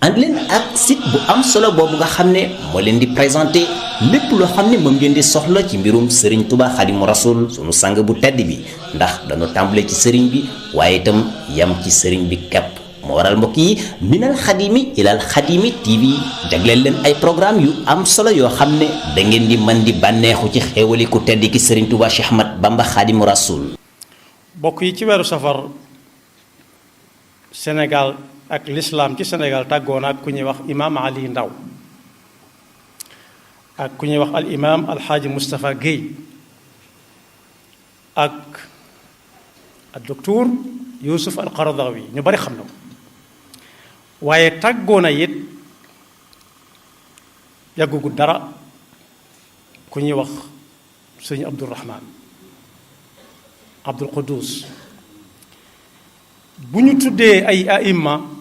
ànd leen ak site bu am solo boobu nga xam ne moo leen di présenté lépp loo xam ne moom ngeen di soxla ci mbirum Serigne Touba Xadimu Rasul sunu sang bu tedd bi ndax dañu tàmbale ci Serigne bi waaye itam yam ci Serigne bi kepp moo waral mbokk yi minal xadimi ilal xadimi TV jagleel leen ay programme yu am solo yoo xam ne da ngeen di mën di bànneexu ci xéewali ku tedd ki Serigne Touba Cheikh Ahmad Bamba Xadimu Rasul. bokk yi ci weeru safar Sénégal ak l'islam ci Sénégal tàggoon ak ku ñuy wax imaam Ali Ndaw ak ku ñuy wax al imaam alxaaji Moustapha Guèye ak ak docteur Youssouf al Qaradawi ñu bari xam na ko waaye tàggoon a it yàggugu dara ku ñuy wax sëñ Abdourahman Abdul Quddus bu ñu tuddee ay aïmma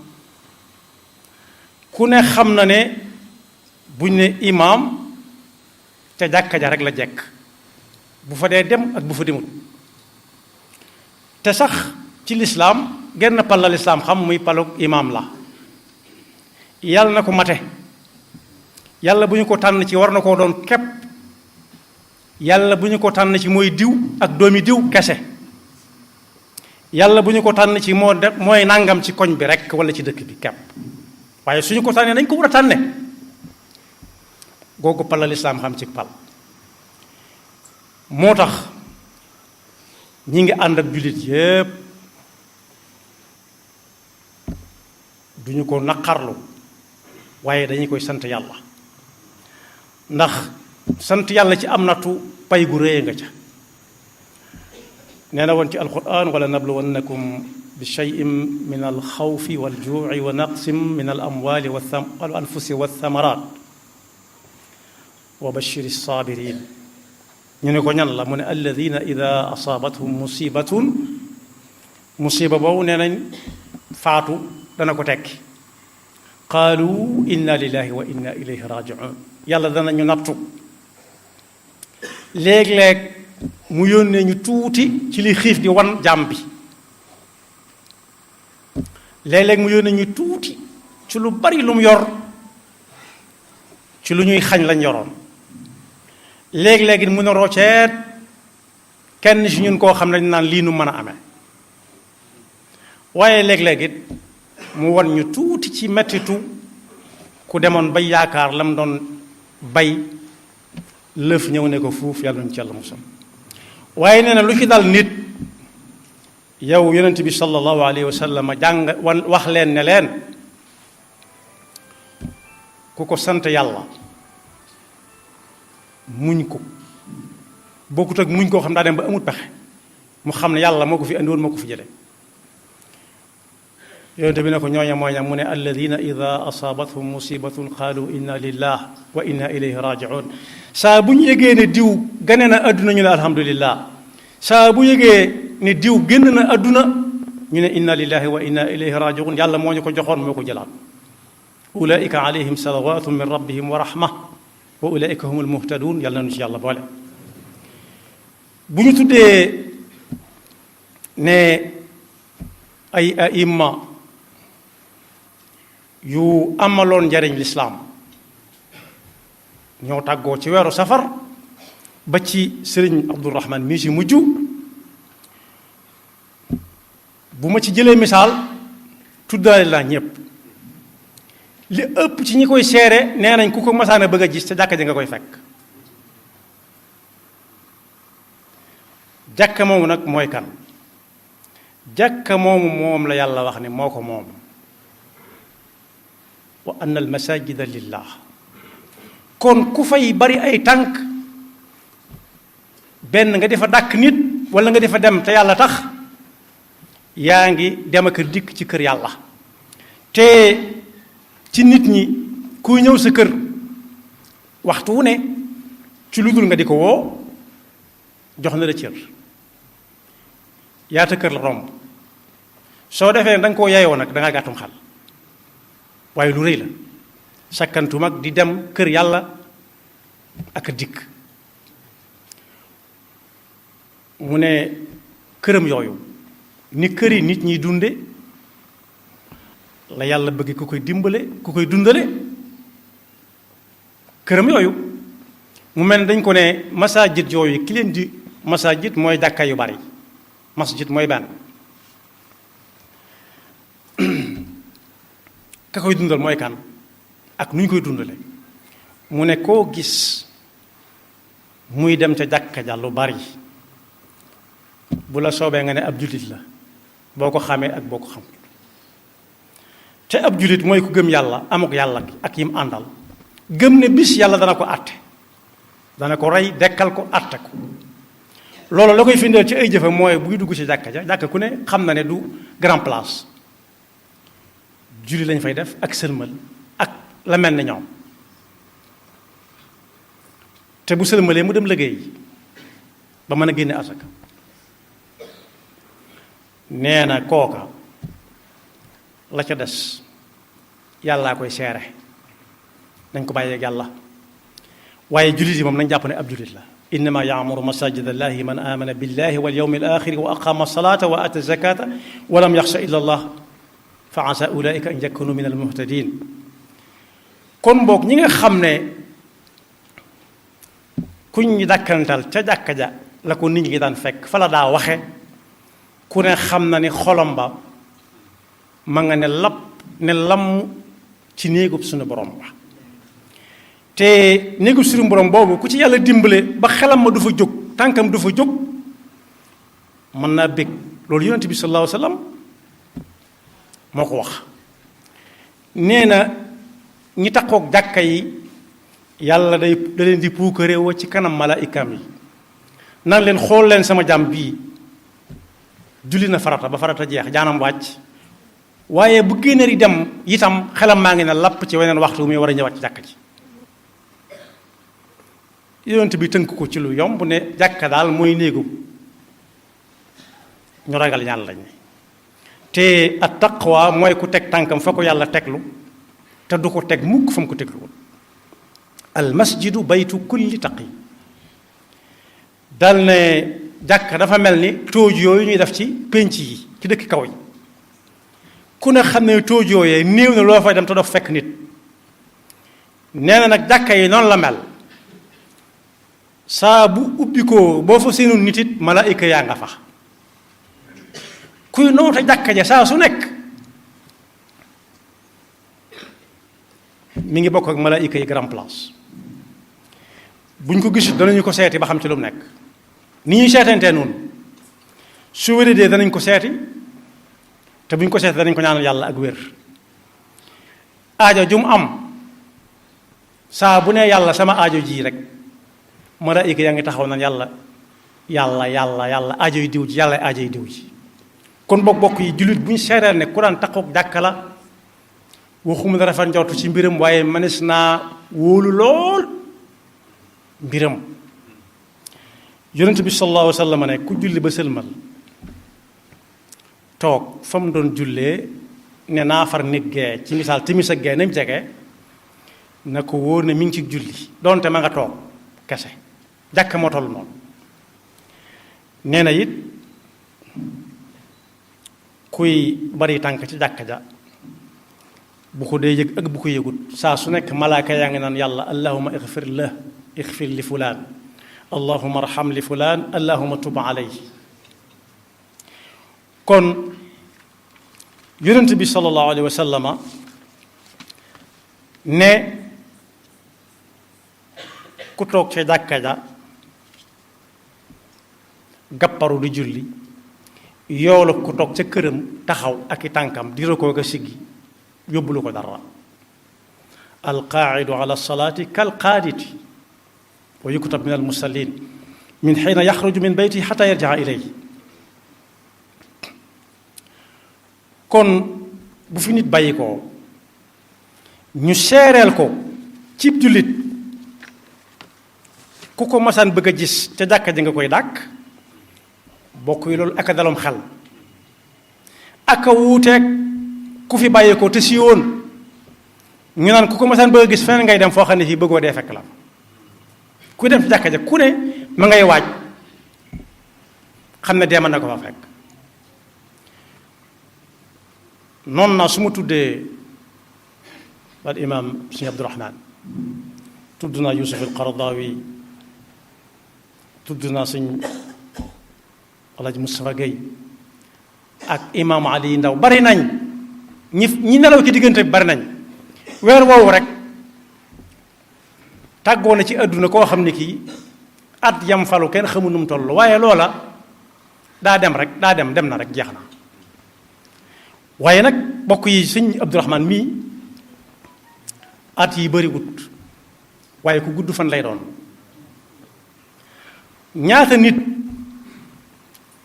ku ne xam na ne buñ ne imaam te jàkka ja rek la jekk bu fa dee dem ak bu fa demut te sax ci lislaam genn pal la lislaam xam muy palug imaam la yàlla na ko mate yàlla bu ñu ko tànn ci war na koo doon képp yàlla bu ñu ko tànn ci mooy diw ak doomi diw kese yàlla bu ñu ko tànn ci mooy nangam ci koñ bi rek wala ci dëkk bi kepp waaye suñu ko tànnee nañ ko war a tànne googu pal la lislaam xam ci pal moo tax ñi ngi ànd ak jullit yépp duñu ko naqarlu waaye dañuy koy sant yàlla ndax sant yàlla ci am nattu pay gu réy nga ca nee na woon ci alquran wala nabluwannakum bi cheyin min alxawfi waljuuci wa naqsin min alamwali wal anfusi walthamarat wa bashiri sabirin ñu ne ko ñan la mu ne alladina ida asaabathum musiba boobu nee nañ faatu dana ko tekki qaalu inna lillahi wa inna ilayhi rajiun yàlla danañu nattu léeg-léeg mu yónnee ñu tuuti ci li xiif di wan jàmm bi léeg-léeg mu yónnee ñu tuuti ci lu bari lu mu yor ci lu ñuy xañ lañ yoroon léeg-léeg it mun a rocceet kenn ci ñun koo xam ne dañ naan lii nu mën a amee waaye léeg-léeg it mu wan ñu tuuti ci mettitu ku demoon bay yaakaar lam doon bay lëf ñëw ne ko fuuf yàlla nañu ci yàlla musal waaye nee na lu ci dal nit yow yonent bi sallallahu alayhi wa sallam wax leen ne leen ku ko sant yàlla muñ ko bokkut ak muñ koo xam daa dem ba amut pexe mu xam ne yàlla moo ko fi andiwoon moo ko fi jële yonent bi ne ko ñooña mooy mu ne alladina ida asaabathum musibatun qaalu inna lillah wa inna ilayhi rajiun saa bu ñu yëgee ne diw gane na adduna ñu ne alhamdulillah saa bu yëgee ne diw génn na adduna ñu ne inna lillahi wa inna ilayhi rajiun yàlla moo ñu ko joxoon moo ko jëlaat ulaika alayhim salawatun min rabbihim wa rahma wa ulaika humul muhtadun yàlla nañu ci yàlla boole bu ñu tuddee ne ay aïmma yu amaloon njariñ lislaam ñoo tàggoo ci weeru safar ba ci sëriñ Abdourahman mii si mujj bu ma ci jëlee misaal tuddaale laa ñépp li ëpp ci ñi koy seere nee nañ ku ko masaana bëgg a gis te jàkka ji nga koy fekk jàkka moomu nag mooy kan jàkka moomu moom la yàlla wax ne moo ko moom wa anna al masajida lillah kon ku fay bari ay tànk benn nga defa dàkk nit wala nga defa dem te yàlla tax yaa ngi dem ak dikk ci kër yàlla te ci nit ñi kuy ñëw sa kër waxtu wu ne ci lu dul nga di ko woo jox na la cër yaata kër la romb soo defee da nga koo yeyoo nag da ngaa gàttum xel waaye lu rëy la sakkantu mag di dem kër yàlla ak a dikk mu ne këram yooyu ni kër yi nit ñi dunde la yàlla bëgg ku koy dimbale ku koy dundale këram yooyu. mu mel ne dañ ko ne masajid yooyu ki leen di masajid mooy jàkka yu bari masjid mooy benn ka koy dundal mooy kan ak nu ñu koy dundale mu ne koo gis muy dem ca jàkka ja lu bari bu la soobee nga ne ab jullit la boo ko xamee ak boo ko xam te ab jullit mooy ku gëm yàlla amuk yàlla ak yim àndal gëm ne bis yàlla dana ko àtte dana ko rey dekkal ko àtte ko loolu la koy firndeel ci ay jëfe mooy buy dugg ci jàkka ja jàkka ku ne xam na ne du grand place julli lañ fay def ak sëlmal ak la mel ne ñoom te bu sëlmalee mu dem liggéey ba mën a génne asaka nee na kooka la ca des yàllaa koy seere nañ ko bàyyeeg yàlla waaye jullit yi moom nañ jàpp ne ab jullit la innama yaamuru masajid allahi man amana billahi wal yawmi al axiri wa aqama salata wa ata zakata wa lam yaxsha illa allah fa asa ulaika an yakunu min al muhtadin kon boog ñi nga xam ne kuñ ñi dàkkantal ca jàkka ja la ko nit ñi daan fekk fa la daa waxe ku ne xam na ni xolom ba ma nga ne lapp ne lamm ci néegub suñu borom ba te néegub suñu borom boobu ku ci yàlla dimbale ba xelam ma du fa jóg tànkam du fa jóg mën naa bég loolu yonent bi sallallahu alayhi wa sallam moo ko wax nee na ñi takkook jàkka yi yàlla da leen di puukare woo ci kanam malaayikaam yi nan leen xool leen sama jàmm bii julli na farata ba farata jeex jaanam wàcc waaye bu génneer yi dem itam xelam maa ngi ne lapp ci weneen waxtu muy war a ñëwaat ci jàkka ji yonent bi tënk ko ci lu yomb ne jàkka daal mooy néegu ñu ragal yàlla lañ te at taqwa mooy ku teg tànkam fa ko yàlla teglu te du ko teg mukk fa mu ko tegluwul al masjidu baytu kulli taqi dal ne jàkka dafa mel ni tóoj yooyu ñuy def ci pénc yi ci dëkk kaw yi ku ne xam ne tóoj yooyee néew na loo fay dem te doo fekk nit nee na nag jàkka yi noonu la mel saa bu ubbi ko boo fa seenu nit it malaayika yaa nga fa kuy noote jàkka ja saa su nekk mi ngi bokk ak malaayika yi grand place buñ ko gisul danañu ko seeti ba xam ci lu mu nekk ni ñuy seetantee noonu su wéradee danañ ko seeti te buñ ko seeti danañ ko ñaanal yàlla ak wér aajo ju mu am saa bu ne yàlla sama aajo ji rek malaayika yaa ngi taxaw naan yàlla aajo yi diw ji yàlla aajo yi diw ji kon bokk yi jullit bu ñu seereel ne ku daan taxaw jàkka la waxuma rafet njortu ci mbiram waaye mënees naa wóolu lool mbiram yonent bi sallallahu alayhi wa sallam ne ku julli ba sëlmal toog fa mu doon jullee ne naa far nit gee ci misaal timis ak gee nañ jege na ko wóor ne mi ngi ci julli doonte ma nga toog kese jàkk moo toll noonu nee na it kuy bari tànk ci jàkka ja bu ko dee yëg ak bu ko yëgut saa su nekk malaaka yaa ngi naan yàlla allahuma ixfir li fulaan allahuma arham li fulaan allahuma tub alayhi kon yonent bi sallallahu alayhi wa sallama ne ku toog ca jàkka ja gàpparu di julli yoolu ku toog ca këram taxaw ak i tànkam di rekoo ko siggi yóbbulu ko dara alqaacidu ala salaati kalqaaditi wa yukutab min almusallin min xiina yaxruju min beyti xata yarjaa ilay kon bu fi nit bàyyi ko ñu seereel ko cib jullit ku ko masaan bëgg a gis ca jàkka ji nga koy dàkk bokk yi loolu aka dalom xel aka wuuteeg ku fi bàyyi ko te si woon ñu naan ku ko masaan bëgg a gis feneen ngay dem foo xam ne fii bëggoo dee fekk la ku dem ci jàkka ja ku ne ma ngay waaj xam ne dee mën na ko fa fekk noonu naa su ma tuddee al imam sëñ Abdourahman tudd naa Yusuf al Qaradawi tudd naa sëñ Alaaji Moustapha Gueye ak imam Ali Ndaw bari nañ ñi nelaw ci diggante bi bari nañ weer woowu rek tàggoo na ci àdduna koo xam ne kii at yam falu kenn xamul nu mu toll waaye loola daa dem na rek jeex na waaye nag bokk yi sëñ Abdourahman mii at yi bëriwut waaye ku gudd fan lay doon ñaata nit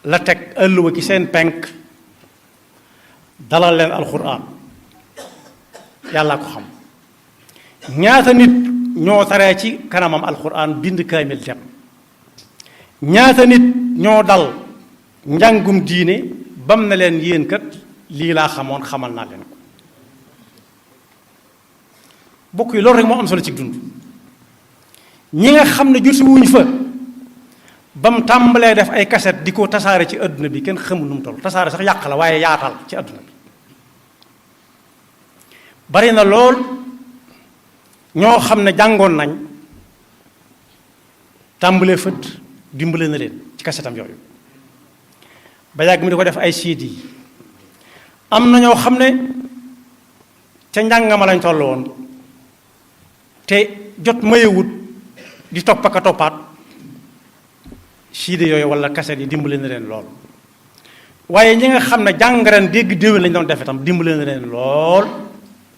la teg ëlluwa ci seen penk dalal leen alxuraan yàlla ko xam ñaata nit ñoo taree ci kanamam alxuraan bind kaamil dem ñaata nit ñoo dal njàngum diine bam na leen yéen kat lii laa xamoon xamal naa leen ko bokk yi loolu rek moo am solo ci dund ñi nga xam ne jotu wuñ fa ba mu tàmbalee def ay kaset di ko tasaare ci àdduna bi kenn xamul nu mu toll tasaare sax yàq la waaye yaatal ci àdduna bi bari na lool ñoo xam ne jàngoon nañ tàmbalee fët dimbale na leen ci kasetam yooyu ba yàgg mi di ko def ay CD am na ñoo xam ne ca njàngama lañ toll woon te jot mayewut di topp ak a toppaat CD yooyu wala kaset yi dimbale na leen lool waaye ñi nga xam ne jàng ren dégg déwén lañ doon def itam dimbale na leen lool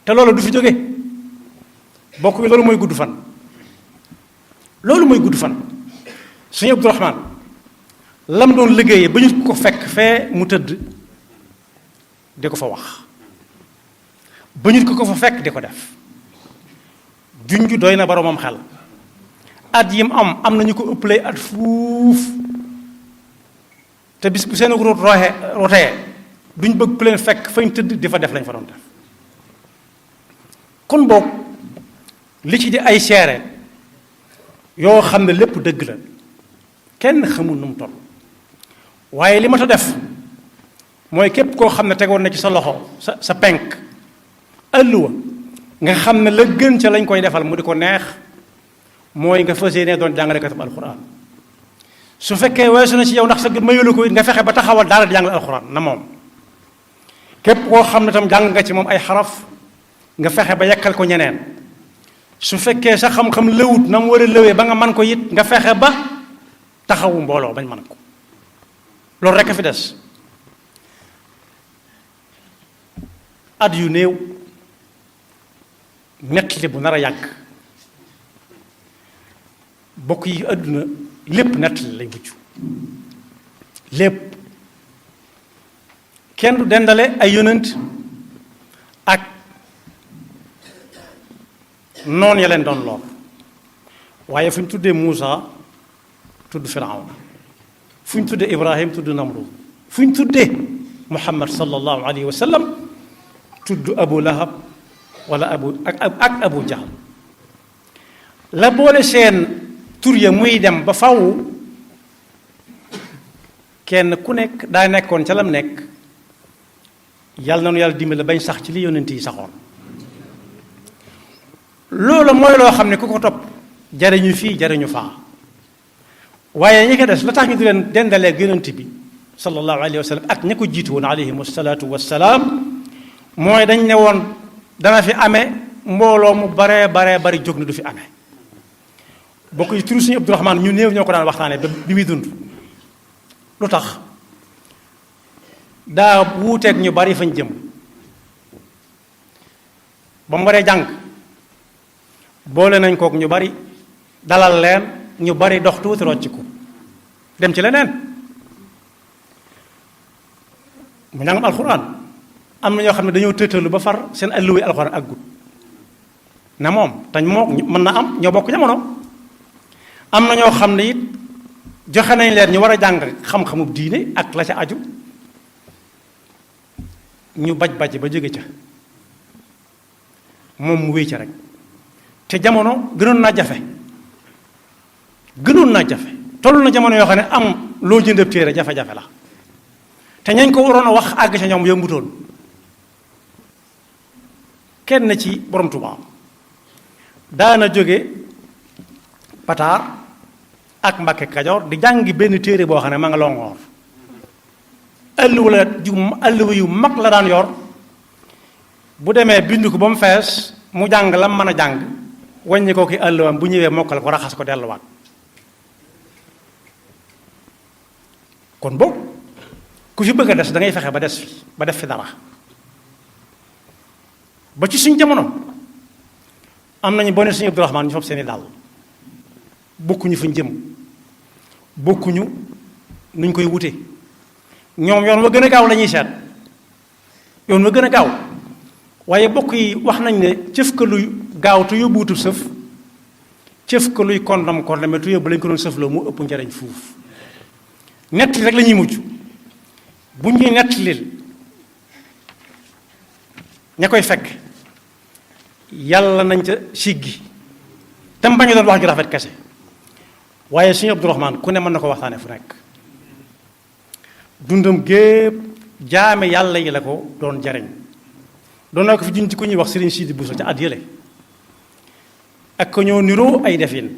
te loolu du fi jóge bokk bi loolu mooy gudd fan loolu mooy gudd fan suñu Abdourahman lam doon liggéeyee ba ñu ko fekk fee mu tëdd di ko fa wax ba ñu ko fa fekk di ko def junju doy na boromam xel at yim am nañu ko ëppalee at fuuf te bis bu seen root rotee duñ bëgg ku leen fekk fañ tëdd di fa def lañ fa doon def kon boog li ci di ay seere yoo xam ne lépp dëgg la kenn xamul nu mu toll waaye li ma ta def mooy képp koo xam ne tegoon na ci sa loxo sa penk ëlluwa nga xam ne la gën ca lañ koy defal mu di ko neex mooy nga fas yéene doon jàngalekatam alxuraan su fekkee weesu na ci yow ndax sa mayulu ko it nga fexe ba taxawal daara di jàngale alxuraan na moom képp koo xam ne tam jàng nga ci moom ay xaraf nga fexe ba yekkal ko ñeneen su fekkee sa xam-xam lëwut na mu war a lëwee ba nga man ko it nga fexe ba taxawu mbooloo bañ man ko loolu rekk a fi des at yu néew nettali bu nar a yàgg bokk yi àdduna lépp nettali lay mujj lépp kenn du dendale ay yonent ak noon ya leen doon lool waaye fu ñu tuddee Muusa tudd Firawna fu ñu tuddee Ibrahim tudd Namrud fu ñu tuddee Muhammad sallallahu alayhi wa sallam tudd Abu Lahab wala ak Abu Jahl la boole seen tur ya muy dem ba faw kenn ku nekk daa nekkoon ca lam nekk yàlla na nu yàlla dimbali bañ sax ci li yonent yi saxoon loolu mooy loo xam ne ku ko topp jariñu fii jariñu faa waaye ñi ko des la tax ñu di leen dendalee yonent bi sallallahu alayhi wa sallam ak ña ko jiitu woon alayhim wasalaatu wasalaam mooy dañ ne woon dana fi amee mbooloo mu baree bari jóg na du fi amee bokk yi turu suñu Abdourahman ñu néew ñoo ko daan waxtaanee ba bi muy dund lu tax daa wuuteeg ñu bari fañ jëm ba mu waree jàng boole nañ kook ñu bari dalal leen ñu bari dox tuuti rocciku dem ci leneen mu njàngam alxuraan am na ñoo xam ne dañoo tëtalu ba far seen alluwe alxuraan ak gut na moom tañ moo mën na am ñoo bokk jamono am na ñoo xam ne it joxe nañ leen ñu war a jàng xam-xamub diine ak la ca aju ñu baj ba jóge ca moom mu wéy ca rek te jamono gënoon naa jafe toll na jamono yoo xam ne am loo jëndab téere jafe-jafe la te ñañ ko waroon a wax àgg ca ñoom yombutoon kenn ci borom Tuubaa daana jóge Pataar ak Mbàkke Kajoor di jàngi benn téere boo xam ne ma nga Longoor ëllëwa yu mag la daan yor bu demee bind ko ba mu fees mu jàng la mën a jàng wàññi ko ki ëllëwam bu ñëwee mokkal ko raxas ko delluwaat kon boog ku fi bëgg a des da ngay fexe ba des fi ba def fi dara ba ci suñ jamono am nañu bone suñu Abdourahmane ñu fab seeni dàll bokkuñu fuñ jëm bokkuñu nuñ koy wute ñoom yoon wa gën a gaaw la ñuy seet yoon wa gën a gaaw waaye bokk yi wax nañ ne cëf ka luy gaaw te yóbbuwutu sëf cëf ka luy kondame te yóbbu lañ ko doon sëfloo mu ëpp njariñ fuuf nett rek la ñuy mujj bu ñuy nett lil ña koy fekk yàlla nañ ca siggi te mu bañ a doon wax ju rafet kese waaye suñu Abdourahmane ku ne mën na ko waxtaane fu nekk dundam gépp jaame yàlla yi la ko doon jariñ doon naa ko fi juñ ci ku ñuy wax Serigne Sidi Bousso ca at yële ak ko ñoo niroo ay defin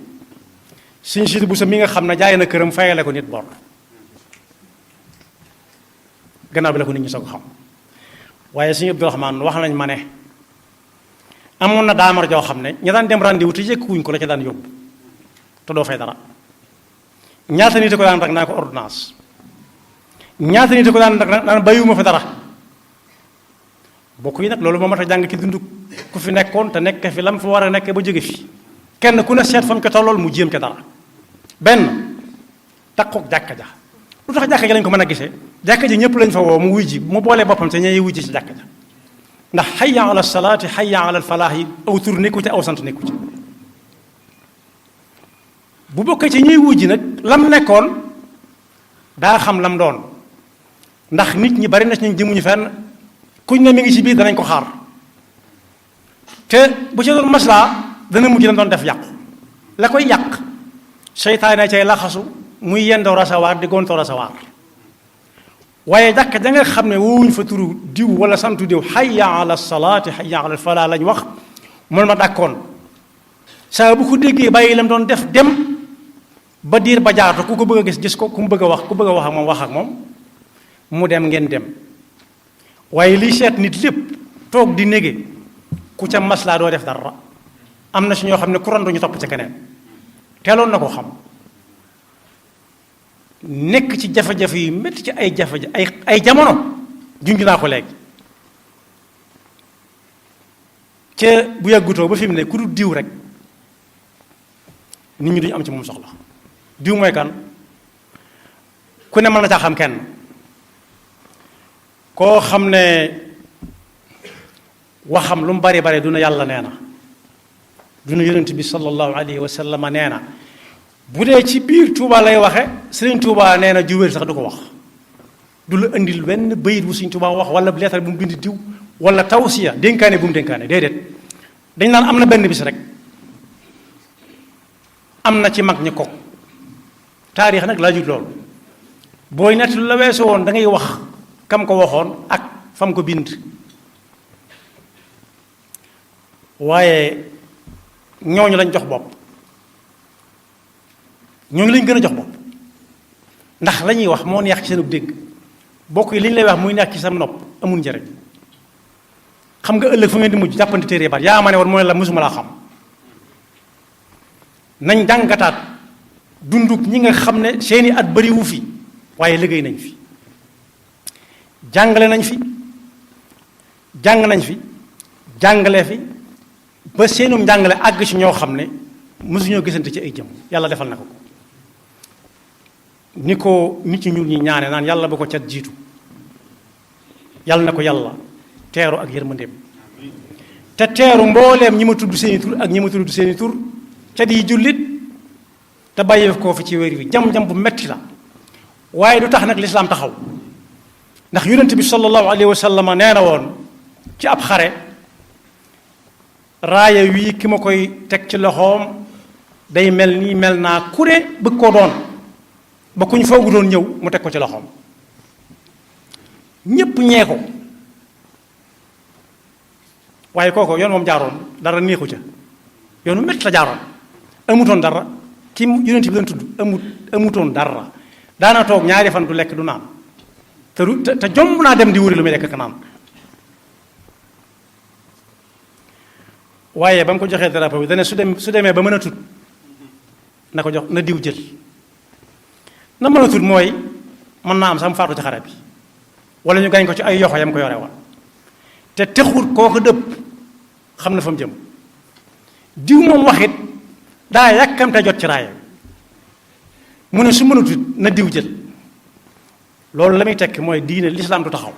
Serigne Sidi Bousso mi nga xam ne jaay na këram fayale ko nit bor gannaaw bi la ko nit ñi soog xam waaye suñu Abdourahmane wax nañ ma ne amoon na daamar joo xam ne ña daan dem rendez-vous te yëkkuwuñ ko la ca daan yóbbu te doo fay dara ñaata nit ko daan rek naa ko ordonnance ñaata nit ko daan rek naan bàyyiwuma fa dara bokk yi nag loolu moo mat a jàng ci dund ku fi nekkoon te nekk fi lam fi war a nekk ba jóge fi kenn ku ne seet fa mu ko tollool mu jéem ca dara benn takkook jàkka ja lu tax jàkka ja lañ ko mën a gisee jàkka ji ñëpp lañ fa woo mu wuy ji mu boolee boppam te ñee wuy ji ci jàkka ja ndax hayya ala salaati hayya ala falaax yi aw tur nekku ci aw sant nekku ci bu bokkee ci ñuy wuy ji nag lam nekkoon daa xam lam doon ndax nit ñi bari na ci ñu jëmuñu fenn kuñ ne mi ngi ci biir danañ ko xaar te bu ci doon maslaa dana mujj la doon def yàqu la koy yàq seytaane cay laxasu muy yendoo rasawaar di gontoo rasawaar waaye jàkka ja nga xam ne woowuñ fa turu diw wala santu diw hayya ala salaati hayya ala falaa lañ wax moom ma dàkkoon saa bu ko déggee bàyyi lam doon def dem ba diir ba jaarto ku ko bëgg a gis ko ku mu bëgg a wax ku bëgg a wax ak moom mu dem ngeen dem waaye liy seet nit lépp toog di nége ku ca maslaa doo def dara am na si ñoo xam ne ku randu ñu topp ca keneen teeloon na ko xam nekk ci jafe-jafe yu métti ci ay ay jamono junj naa ko léegi ca bu yàggutoo ba fi mu ne ku dul diw rek nit ñi duñu am ci moom soxla diw mooy kan ku ne mën na caa xam kenn koo xam ne waxam lu mu bari bari du na yàlla nee na du na yonent bi sallallahu alayhi wa sallam nee na bu dee ci biir Touba lay waxe Sëriñ Touba nee na juwéer sax du ko wax du la indil benn bayit bu Sëriñ Touba wax wala leetar bu mu bind diw wala tawsiya dénkaane bu mu dénkaane déedéet dañ naan am na benn bis rek am na ci mag ñi ko taarix nag laa jut loolu booy nett lu la weesu woon da ngay wax kam ko waxoon ak fam ko bind waaye ñooñu lañ jox bopp ñooñu lañ gën a jox bopp ndax la ñuy wax moo neex ci seen dégg bokk yi li ñu lay wax muy neex ci sa nopp amul njëriñ xam nga ëllëg fu ngeen di mujj jàppante téere baat yaa ma ne woon mooy la mosuma laa xam nañ jàngataat dunduk ñi nga xam ne seeni at bariwu fi waaye liggéey nañ fi jàngale nañ fi jàng nañ fi jàngale fi ba seenum njàngale àgg ci ñoo xam ne mësuñoo gisante ci ay jëm yàlla defal na ko ni ko nit ñi ñuul ñi ñaane naan yàlla ba ko cat jiitu yàlla na ko yàlla teeru ak yërmandeem te teeru mbooleem ñi ma tudd seeni tur ak ñi ma tudd seeni tur ca di jullit te bàyyi koo fi ci wér wi jam-jam bu metti la waaye du tax nag lislaam taxaw ndax yonent bi sallallahu alayhi wa sallam nee na woon ci ab xare raaya wii ki ma koy teg ci loxoom day mel nii mel naa ku ne bëgg koo doon ba ku ñu foogu doon ñëw mu teg ko ci loxoom ñépp ñee ko waaye kooku yoon moom jaaroon dara neexu ca yoonu métti la jaaroon amutoon dara ki yonent bi doon tudd amutoon dara daana toog ñaari fan du lekk du naan te jomb naa dem di wuri lu muy lekk ak naan waaye ba mu ko joxee drapeau bi dane su demee ba mën a tut na ko jox na diw jël na mën a tut mooy mën naa am sax mu faatu ci xare bi wala ñu gañ ko ci ay yoxo yam ko yore woon te texut kooku dëpp xam na fa mu jëm diw moom waxit daa yàkkamte jot ci raaya mu ne su mën a tut na diw jël loolu la muy tekk mooy diine lislaam du taxaw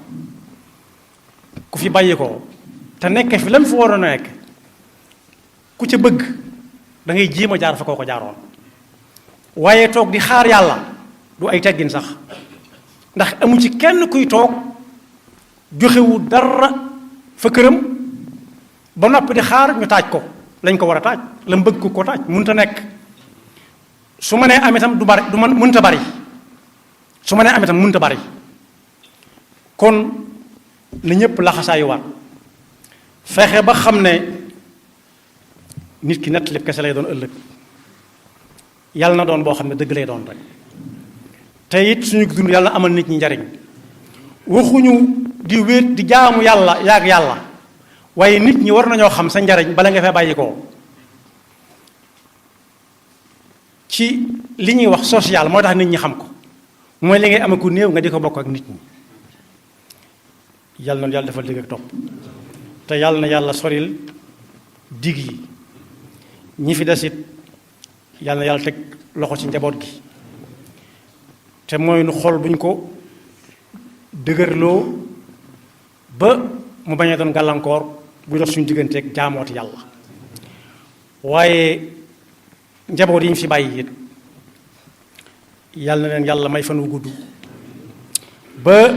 ku fi bàyyi ko te nekk fi lan fa waroon a nekk ku ca bëgg da ngay jéem a jaar fa koo ko jaaroon waaye toog di xaar yàlla du ay teggin sax ndax amu ci kenn kuy toog joxewu dara fa këram ba noppi di xaar ñu taaj ko lañ ko war a taaj la mu bëgg ko taaj mënut a nekk su ma nee am itam du bari du man mënut a bari su ma nee am itam mënut a bari kon na ñëpp laxasaayuwaat fexe ba xam ne nit ki nett lépp kese lay doon ëllëg yàlla na doon boo xam ne dëgg lay doon rek te it suñu dund yàlla na amal nit ñi njariñ waxuñu di wéet di jaamu yàlla yaag yàlla waaye nit ñi war nañoo xam sa njariñ bala nga fee bàyyi ko ci li ñuy wax social moo tax nit ñi xam ko mooy li ngay amee ku néew nga di ko bokk ak nit ñi yàlla na yàlla defal dégg ak topp te yàlla na yàlla soril dig yi ñi fi desit yàlla na yàlla teg loxo ci njaboot gi te mooy nu xol buñ ko dëgërloo ba mu bañ a doon gàllankoor bu dox suñu digganteeg jaamooti yàlla waaye njaboot yi ñu fi bàyyi it yàlla na leen yàlla may fan wu gudd ba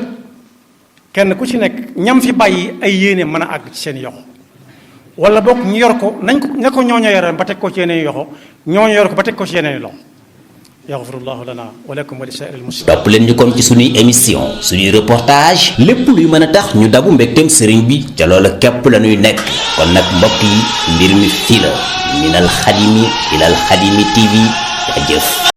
kenn ku ci nekk ñam fi bàyyi ay yéene mën a àgg ci seen yoxo wala bokk ñu yor ko nañ ko ña ko ñooño yoroon ba teg ko ci yeneen yoxo ñooño yor ko ba teg ko ci yeneen loxo yaxfirullahu lana wa lakum wa li saa'iril muslimin. topp leen ñu kon ci suñuy émission suñuy reportage lépp luy mën a tax ñu dabu mbégteem sëriñ bi ca loola képp la ñuy nekk kon nag mbokk yi mbir mi fii la minal xadimi ilal xadimi TV jëf